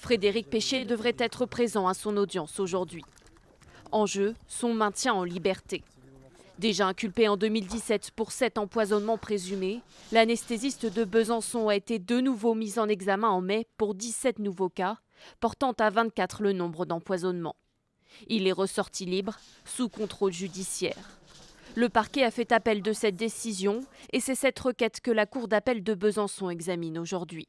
Frédéric Péché devrait être présent à son audience aujourd'hui. En jeu, son maintien en liberté. Déjà inculpé en 2017 pour 7 empoisonnements présumés, l'anesthésiste de Besançon a été de nouveau mis en examen en mai pour 17 nouveaux cas, portant à 24 le nombre d'empoisonnements. Il est ressorti libre, sous contrôle judiciaire. Le parquet a fait appel de cette décision et c'est cette requête que la Cour d'appel de Besançon examine aujourd'hui.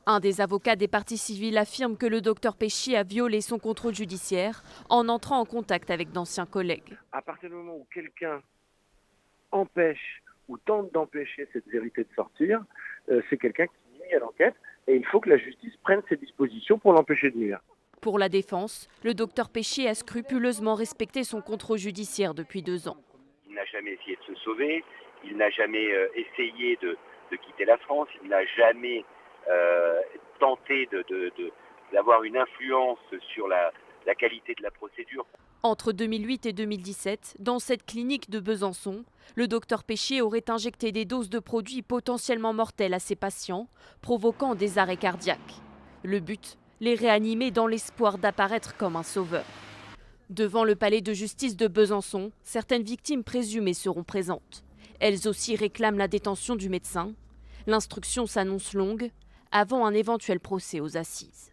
Un des avocats des parties civiles affirme que le docteur Péchy a violé son contrôle judiciaire en entrant en contact avec d'anciens collègues. À partir du moment où quelqu'un empêche ou tente d'empêcher cette vérité de sortir, c'est quelqu'un qui nuit à l'enquête et il faut que la justice prenne ses dispositions pour l'empêcher de nuire. Pour la défense, le docteur Péchy a scrupuleusement respecté son contrôle judiciaire depuis 2 ans. Il n'a jamais essayé de se sauver, il n'a jamais essayé de quitter la France, il n'a jamais tenté d'avoir une influence sur la qualité de la procédure. Entre 2008 et 2017, dans cette clinique de Besançon, le docteur Péchy aurait injecté des doses de produits potentiellement mortels à ses patients, provoquant des arrêts cardiaques. Le but, les réanimer dans l'espoir d'apparaître comme un sauveur. Devant le palais de justice de Besançon, certaines victimes présumées seront présentes. Elles aussi réclament la détention du médecin. L'instruction s'annonce longue, avant un éventuel procès aux assises.